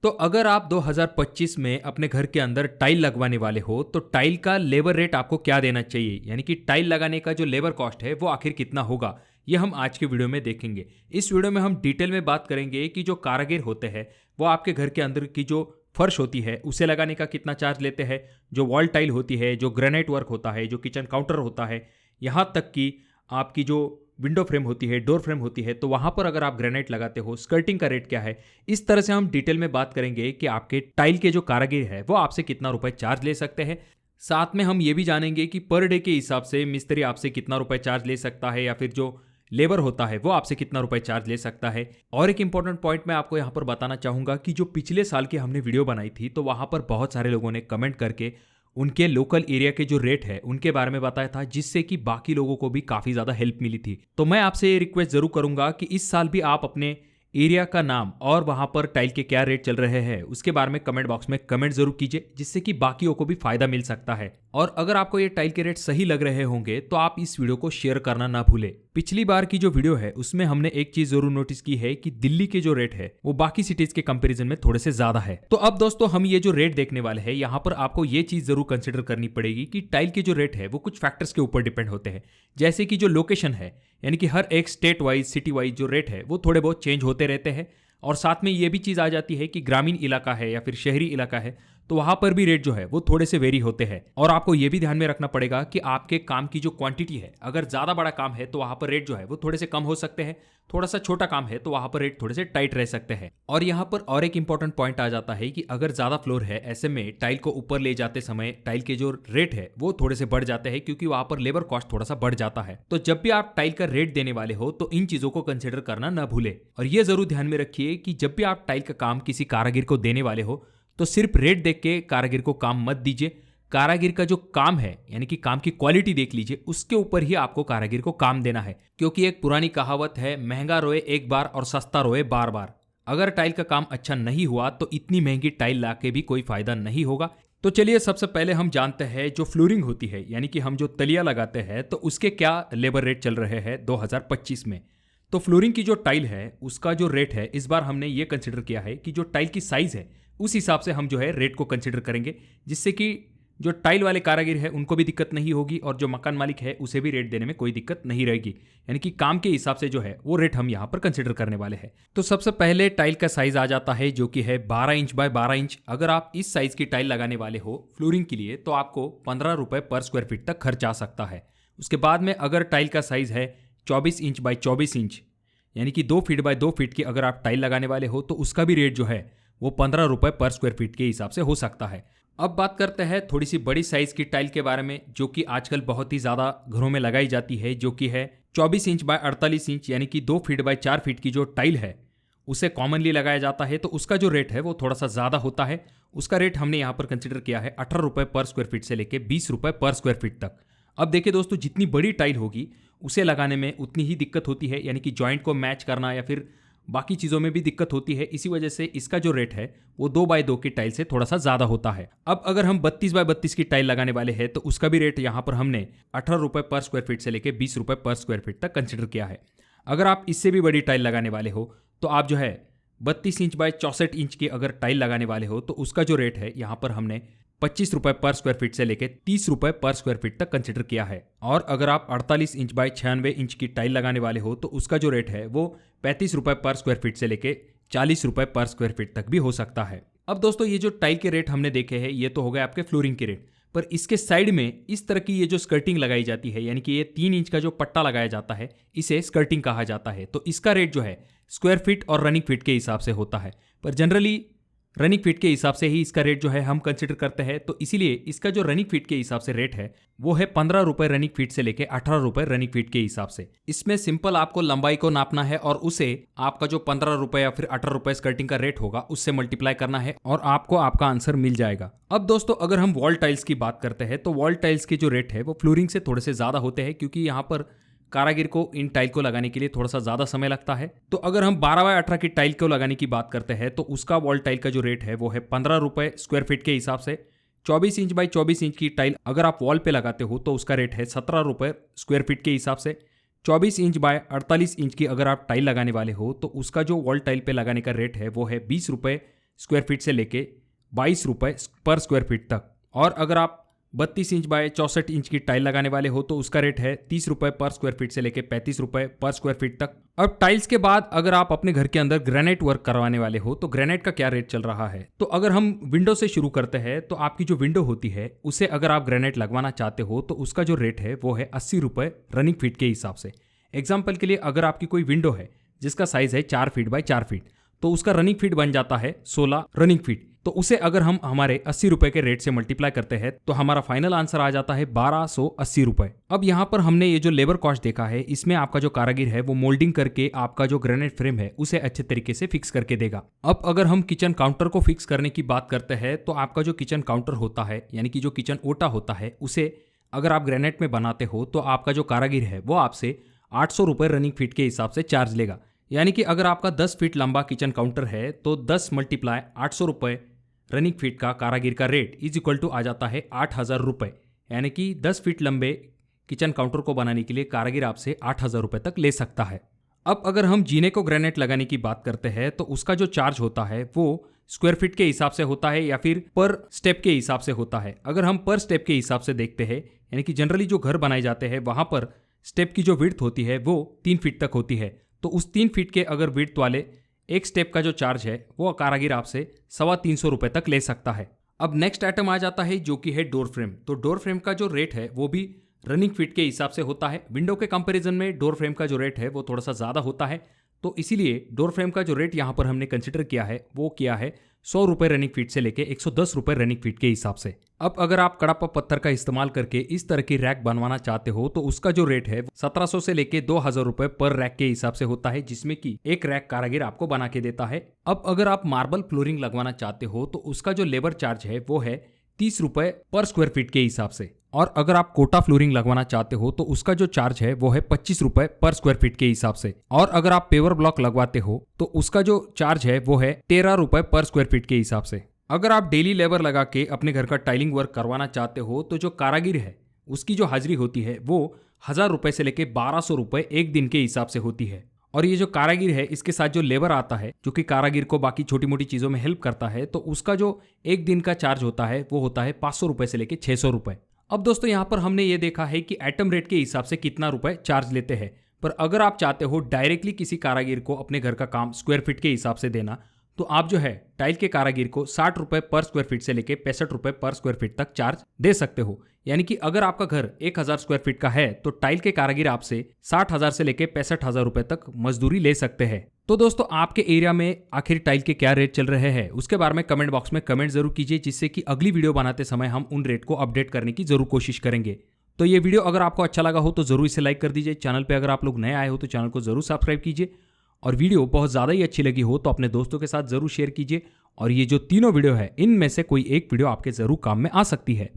तो अगर आप 2025 में अपने घर के अंदर टाइल लगवाने वाले हो तो टाइल का लेबर रेट आपको क्या देना चाहिए, यानी कि टाइल लगाने का जो लेबर कॉस्ट है वो आखिर कितना होगा, ये हम आज के वीडियो में देखेंगे। इस वीडियो में हम डिटेल में बात करेंगे कि जो कारीगर होते हैं वो आपके घर के अंदर की जो फर्श होती है उसे लगाने का कितना चार्ज लेते हैं, जो वॉल टाइल होती है, जो ग्रेनाइट वर्क होता है, जो किचन काउंटर होता है, यहाँ तक कि आपकी जो विंडो फ्रेम होती है, डोर फ्रेम होती है, तो वहां पर अगर आप ग्रेनाइट लगाते हो स्कर्टिंग का रेट क्या है। इस तरह से हम डिटेल में बात करेंगे कि आपके टाइल के जो कारीगर है वो आपसे कितना रुपए चार्ज ले सकते हैं। साथ में हम ये भी जानेंगे कि पर डे के हिसाब से मिस्त्री आपसे कितना रुपए चार्ज ले सकता है, या फिर जो लेबर होता है वो आपसे कितना रुपए चार्ज ले सकता है। और एक इंपॉर्टेंट पॉइंट मैं आपको यहाँ पर बताना चाहूंगा कि जो पिछले साल की हमने वीडियो बनाई थी तो वहां पर बहुत सारे लोगों ने कमेंट करके उनके लोकल एरिया के जो रेट है उनके बारे में बताया था, जिससे कि बाकी लोगों को भी काफ़ी ज़्यादा हेल्प मिली थी। तो मैं आपसे ये रिक्वेस्ट ज़रूर करूंगा कि इस साल भी आप अपने एरिया का नाम और वहां पर टाइल के क्या रेट चल रहे हैं उसके बारे में कमेंट बॉक्स में कमेंट जरूर कीजिए, जिससे कि बाकियों को भी फायदा मिल सकता है। और अगर आपको ये टाइल के रेट सही लग रहे होंगे तो आप इस वीडियो को शेयर करना ना भूले। पिछली बार की जो वीडियो है उसमें हमने एक चीज जरूर नोटिस की है कि दिल्ली के जो रेट है वो बाकी सिटीज के कंपैरिजन में थोड़े से ज्यादा है। तो अब दोस्तों हम ये जो रेट देखने वाले हैं यहाँ पर आपको ये चीज जरूर कंसिडर करनी पड़ेगी कि टाइल के जो रेट है वो कुछ फैक्टर्स के ऊपर डिपेंड होते हैं, जैसे कि जो लोकेशन है, यानी कि हर एक स्टेट वाइज सिटी वाइज जो रेट है वो थोड़े बहुत चेंज होते रहते हैं। और साथ में ये भी चीज़ आ जाती है कि ग्रामीण इलाका है या फिर शहरी इलाका है तो वहाँ पर भी रेट जो है वो थोड़े से वेरी होते हैं। और आपको ये भी ध्यान में रखना पड़ेगा कि आपके काम की जो क्वांटिटी है, अगर ज़्यादा बड़ा काम है तो वहाँ पर रेट जो है वो थोड़े से कम हो सकते हैं, थोड़ा सा छोटा काम है तो वहाँ पर रेट थोड़े से टाइट रह सकते हैं। और यहाँ पर और एक इंपॉर्टेंट पॉइंट आ जाता है कि अगर ज़्यादा फ्लोर है ऐसे में टाइल को ऊपर ले जाते समय टाइल के जो रेट है वो थोड़े से बढ़ जाते हैं, क्योंकि वहाँ पर लेबर कॉस्ट थोड़ा सा बढ़ जाता है। तो जब भी आप टाइल का रेट देने वाले हो तो इन चीज़ों को कंसिडर करना ना भूले। और ये जरूर ध्यान में रखिए कि जब भी आप टाइल का काम किसी कारीगर को देने वाले हो तो सिर्फ रेट देख के कारीगर को काम मत दीजिए। कारीगर का जो काम है यानी कि काम की क्वालिटी देख लीजिए, उसके ऊपर ही आपको कारीगर को काम देना है। क्योंकि एक पुरानी कहावत है, महंगा रोए एक बार और सस्ता रोए बार बार। अगर टाइल का काम अच्छा नहीं हुआ तो इतनी महंगी टाइल लाके भी कोई फायदा नहीं होगा। तो चलिए सबसे पहले हम जानते हैं जो फ्लोरिंग होती है यानी कि हम जो तलिया लगाते हैं तो उसके क्या लेबर रेट चल रहे हैं 2025 में। तो फ्लोरिंग की जो टाइल है उसका जो रेट है इस बार हमने ये कंसिडर किया है कि जो टाइल की साइज है उस हिसाब से हम जो है रेट को कंसिडर करेंगे, जिससे कि जो टाइल वाले कारीगर है उनको भी दिक्कत नहीं होगी और जो मकान मालिक है उसे भी रेट देने में कोई दिक्कत नहीं रहेगी। यानी कि काम के हिसाब से जो है वो रेट हम यहाँ पर कंसिडर करने वाले हैं। तो सबसे पहले टाइल का साइज आ जाता है जो कि है 12 इंच बाय 12 इंच। अगर आप इस साइज की टाइल लगाने वाले हो फ्लोरिंग के लिए तो आपको 15 रुपए पर स्क्वायर फीट तक खर्च आ सकता है। उसके बाद में अगर टाइल का साइज है 24 इंच बाय 24 इंच, यानी कि 2 फीट बाय 2 फीट की अगर आप टाइल लगाने वाले हो तो उसका भी रेट जो है वो 15 रुपए पर स्क्वायर फीट के हिसाब से हो सकता है। अब बात करते हैं थोड़ी सी बड़ी साइज की टाइल के बारे में, जो कि आजकल बहुत ही ज़्यादा घरों में लगाई जाती है, जो कि है 24 इंच बाय 48 इंच, यानी कि 2 फीट बाय 4 फीट की जो टाइल है उसे कॉमनली लगाया जाता है। तो उसका जो रेट है वो थोड़ा सा ज़्यादा होता है। उसका रेट हमने यहाँ पर कंसिडर किया है 18 रुपये पर स्क्वायर फीट से लेकर 20 रुपये पर स्क्वायर फीट तक। अब देखिए दोस्तों, जितनी बड़ी टाइल होगी उसे लगाने में उतनी ही दिक्कत होती है, यानी कि जॉइंट को मैच करना या फिर बाकी चीज़ों में भी दिक्कत होती है। इसी वजह से इसका जो रेट है वो 2 बाय 2 की टाइल से थोड़ा सा ज़्यादा होता है। अब अगर हम 32 बाय 32 की टाइल लगाने वाले हैं तो उसका भी रेट यहाँ पर हमने 18 रुपये पर स्क्वायर फीट से लेकर 20 रुपये पर स्क्वायर फीट तक कंसिडर किया है। अगर आप इससे भी बड़ी टाइल लगाने वाले हो तो आप जो है 32 इंच बाय 64 इंच की अगर टाइल लगाने वाले हो तो उसका जो रेट है यहाँ पर हमने 25 रुपये पर स्क्वायर फीट से लेकर 30 रुपये पर स्क्वायर फीट तक कंसिडर किया है। और अगर आप 48 इंच बाय 96 इंच की टाइल लगाने वाले हो तो उसका जो रेट है वो 35 रुपये पर स्क्वायर फीट से लेकर 40 रुपये पर स्क्वायर फीट तक भी हो सकता है। अब दोस्तों ये जो टाइल के रेट हमने देखे हैं ये तो हो गए आपके फ्लोरिंग के रेट, पर इसके साइड में इस तरह की ये जो स्कर्टिंग लगाई जाती है, यानी कि ये 3 इंच का जो पट्टा लगाया जाता है इसे स्कर्टिंग कहा जाता है। तो इसका रेट जो है स्क्वायर फीट और रनिंग फीट के हिसाब से होता है, पर जनरली रनिंग फीट के हिसाब से ही इसका रेट जो है हम कंसिडर करते हैं। तो इसीलिए इसका जो रनिंग फीट के हिसाब से रेट है वो है 15 रुपये रनिंग फीट से लेके 18 रुपये रनिंग फीट के हिसाब से। इसमें सिंपल आपको लंबाई को नापना है और उसे आपका जो 15 रुपये या फिर 18 रुपये स्कर्टिंग का रेट होगा उससे मल्टीप्लाई करना है और आपको आपका आंसर मिल जाएगा। अब दोस्तों अगर हम वॉल टाइल्स की बात करते हैं तो वॉल टाइल्स के जो रेट है वो फ्लोरिंग से थोड़े से ज़्यादा होते हैं, क्योंकि यहाँ पर कारागिर को इन टाइल को लगाने के लिए थोड़ा सा ज़्यादा समय लगता है। तो अगर हम 12 बाय 18 की टाइल को लगाने की बात करते हैं तो उसका वॉल टाइल का जो रेट है वो है 15 रुपये स्क्वायर फीट के हिसाब से। 24 इंच बाई 24 इंच की टाइल अगर आप वॉल पे लगाते हो तो उसका रेट है 17 रुपये स्क्वायर फीट के हिसाब से। 24 इंच बाय 48 इंच की अगर आप टाइल लगाने वाले हो तो उसका जो वॉल टाइल पे लगाने का रेट है वो है 20 रुपये स्क्वायर फीट से लेके 22 रुपये पर स्क्वायर फीट तक। और अगर आप 32 इंच बाय 64 इंच की टाइल लगाने वाले हो तो उसका रेट है 30 रुपये पर स्क्वायर फीट से लेके 35 रुपये पर स्क्वायर फीट तक। अब टाइल्स के बाद अगर आप अपने घर के अंदर ग्रेनाइट वर्क करवाने वाले हो तो ग्रेनाइट का क्या रेट चल रहा है। तो अगर हम विंडो से शुरू करते हैं तो आपकी जो विंडो होती है उसे अगर आप ग्रेनाइट लगवाना चाहते हो तो उसका जो रेट है वो है 80 रुपये रनिंग फीट के हिसाब से। एग्जाम्पल के लिए अगर आपकी कोई विंडो है जिसका साइज है 4 फीट बाय 4 फीट तो उसका रनिंग फीट बन जाता है 16 रनिंग फीट। तो उसे अगर हम हमारे 80 रुपए के रेट से मल्टीप्लाई करते हैं तो हमारा फाइनल आंसर आ जाता है 1280 रुपए। अब यहाँ पर हमने ये जो लेबर कॉस्ट देखा है इसमें आपका जो कारागिर है वो मोल्डिंग करके आपका जो ग्रेनाइट फ्रेम है उसे अच्छे तरीके से फिक्स करके देगा। अब अगर हम किचन काउंटर को फिक्स करने की बात करते हैं तो आपका जो किचन काउंटर होता है यानी कि जो किचन ओटा होता है उसे अगर आप ग्रेनाइट में बनाते हो तो आपका जो कारागिर है वो आपसे 800 रुपये रनिंग फीट के हिसाब से चार्ज लेगा। यानी कि अगर आपका 10 फीट लंबा किचन काउंटर है तो 10 मल्टीप्लाई 800 रुपये रनिंग फीट का कारागिर का रेट इज इक्वल टू आ जाता है 8000 रुपये। यानी कि 10 फीट लंबे किचन काउंटर को बनाने के लिए कारागिर आपसे 8000 रुपये तक ले सकता है। अब अगर हम जीने को ग्रेनाइट लगाने की बात करते हैं तो उसका जो चार्ज होता है वो स्क्वायर फीट के हिसाब से होता है या फिर पर स्टेप के हिसाब से होता है। अगर हम पर स्टेप के हिसाब से देखते हैं यानी कि जनरली जो घर बनाए जाते हैं वहाँ पर स्टेप की जो विड्थ होती है वो 3 फीट तक होती है। तो उस 3 फीट के अगर विड्थ वाले एक स्टेप का जो चार्ज है वो कारागिर आपसे 350 रुपये तक ले सकता है। अब नेक्स्ट आइटम आ जाता है जो कि है डोर फ्रेम। तो डोर फ्रेम का जो रेट है वो भी रनिंग फीट के हिसाब से होता है। विंडो के कंपैरिजन में डोर फ्रेम का जो रेट है वो थोड़ा सा ज़्यादा होता है। तो इसीलिए डोर फ्रेम का जो रेट यहाँ पर हमने कंसिडर किया है वो किया है 100 रुपये रनिंग फीट से लेके 110 रुपये रनिंग फीट के हिसाब से। अब अगर आप कड़ापा पत्थर का इस्तेमाल करके इस तरह की रैक बनवाना चाहते हो तो उसका जो रेट है 1700 से लेके 2000 रुपये पर रैक के हिसाब से होता है, जिसमें कि एक रैक कारागिर आपको बना के देता है। अब अगर आप मार्बल फ्लोरिंग लगवाना चाहते हो तो उसका जो लेबर चार्ज है वो है 30 रुपये पर स्क्वायर फीट के हिसाब से। और अगर आप कोटा फ्लोरिंग लगवाना चाहते हो तो उसका जो चार्ज है वो है 25 रुपये पर स्क्वायर फीट के हिसाब से। और अगर आप पेवर ब्लॉक लगवाते हो तो उसका जो चार्ज है वो है 13 रुपये पर स्क्वायर फीट के हिसाब से। अगर आप डेली लेबर लगा के अपने घर का टाइलिंग वर्क करवाना चाहते हो तो जो कारागिर है उसकी जो हाजिरी होती है वो 1000 रुपये से लेके 1200 रुपये एक दिन के हिसाब से होती है। और ये जो कारागिर है इसके साथ जो लेबर आता है जो कि कारागिर को बाकी छोटी मोटी चीज़ों में हेल्प करता है तो उसका जो एक दिन का चार्ज होता है वो होता है 500 रुपये से लेके 600 रुपये। अब दोस्तों यहाँ पर हमने ये देखा है कि आइटम रेट के हिसाब से कितना रुपए चार्ज लेते हैं, पर अगर आप चाहते हो डायरेक्टली किसी कारागिर को अपने घर का काम स्क्वायर फीट के हिसाब से देना तो आप जो है टाइल के कारागिर को 60 रुपये पर स्क्वायर फीट से लेके 65 रुपये पर स्क्वायर फीट तक चार्ज दे सकते हो। यानी कि अगर आपका घर 1000 स्क्वायर फीट का है तो टाइल के कारागिर आपसे 60,000 से लेके 65,000 रुपये तक मजदूरी ले सकते हैं। तो दोस्तों आपके एरिया में आखिर टाइल के क्या रेट चल रहे हैं उसके बारे में कमेंट बॉक्स में कमेंट जरूर कीजिए, जिससे कि अगली वीडियो बनाते समय हम उन रेट को अपडेट करने की जरूर कोशिश करेंगे। तो ये वीडियो अगर आपको अच्छा लगा हो तो जरूर इसे लाइक कर दीजिए। चैनल पे अगर आप लोग नए आए हो तो चैनल को जरूर सब्सक्राइब कीजिए। और वीडियो बहुत ज़्यादा ही अच्छी लगी हो तो अपने दोस्तों के साथ जरूर शेयर कीजिए। और ये जो तीनों वीडियो है इनमें से कोई एक वीडियो आपके जरूर काम में आ सकती है।